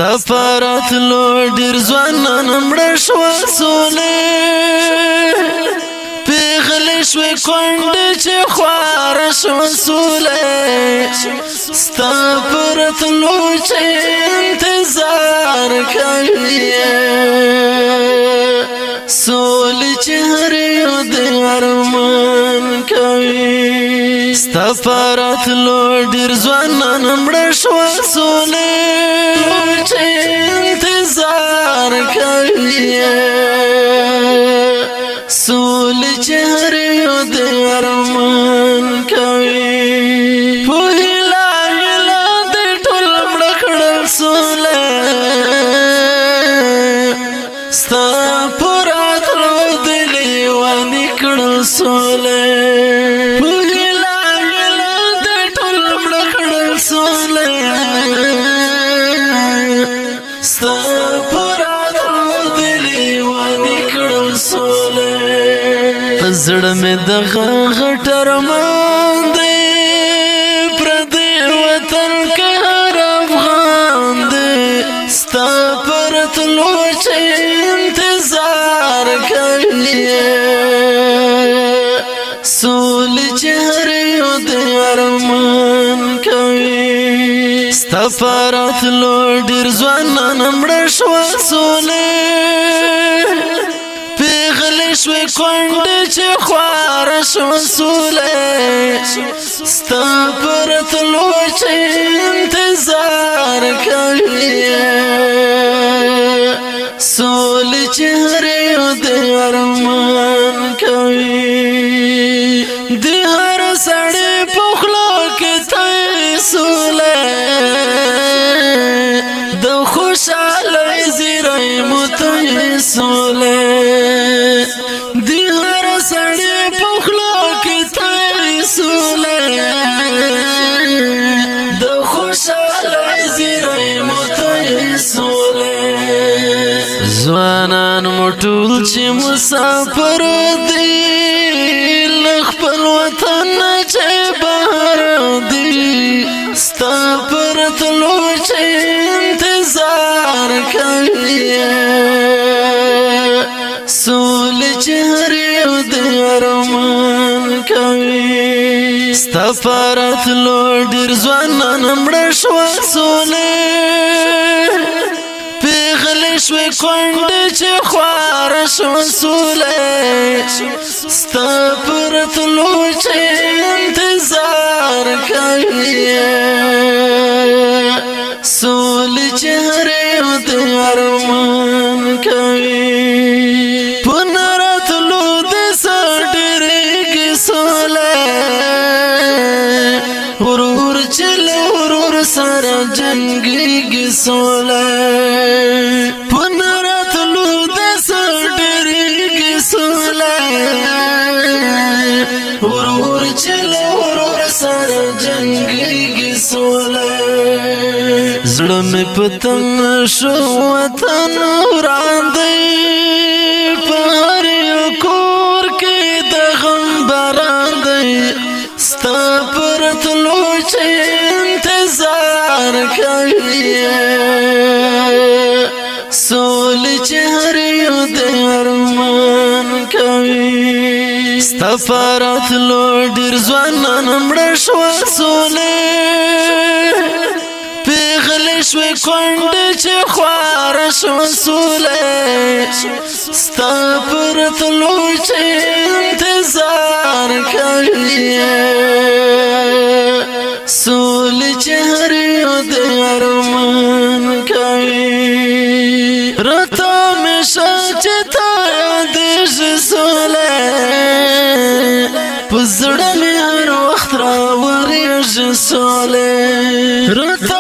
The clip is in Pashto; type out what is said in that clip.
ستا په راتلو ډېر ځوانان مړه شوه سولې پیغلې شوې کونډې چې خواره شوه سولې ستا په راتلو چې انتظار کوي سولې چې هر یو د ارمان کوي ستا په راتلو ډېر ځوانان مړه شوه سولې چې انتظار کوي سولې چې هر یو د ارمان کوي په هیله هیله د ټول مړه کړل سولې ستا په راتلو د لیوني کړل سولې په هیله هیله د ټول مړه کړل سولې ستا په راتلو د لیوني کړل سولې زړه مې دغه غټ ارمان دی پردی وطن کې هر افغان دی ستا په راتلو چې انتظار کوي سولې چې هر یو د ارمان کوي ستا په راتلو ډېر ځوانان مړه شوه سولې پیغلې شوې کونډې چې خواره شوه سولې ستا په راتلو چې انتظار کوي سولې چې هر یو د ارمان کوي د هر سړي په خوله کې ته سولې د خوشحالۍ زیری مو ته سولې د هر سړي په خوله کې ته سولې د خوشحالۍ زیری مو ته سولې ځوانان مو ټول چې مسافر دي له خپل وطن نه چې بهر دي ستا په راتلو چې انتظار کوي سولې چې هر یو د ارمان کوي ستا په راتلو ډېر ځوانان مړه شوه سولې پیغلې شوې کونډې چې خواره شوه سولې ستا په راتلو چې انتظار کوي سولې چې هر یو د ارمان کوي په نه راتلو د څه ډېرېږي سولې ورور چې له ورور سره جنګېږي سولې په نه راتلو د څه ډېرېږي سولې ورور چې له ورور سره جنګېږي سولې زړه مې په تنګ شو وطن وران دی په هر یو کور کې د غم باران دی ستا په راتلو چې انتظار کوي سولې چې هر یو د ارمان کوي ستا په راتلو ډېر ځوانان مړه شوه سولې پیغلې شوې کونډې چې خواره شوه سولې ستا په راتلو چې انتظار کوي سولې چې هر یو د ارمان کوي راته همیشه چې تا یادېږي سولې په زړه مې هر وخت راورېږي سولې راته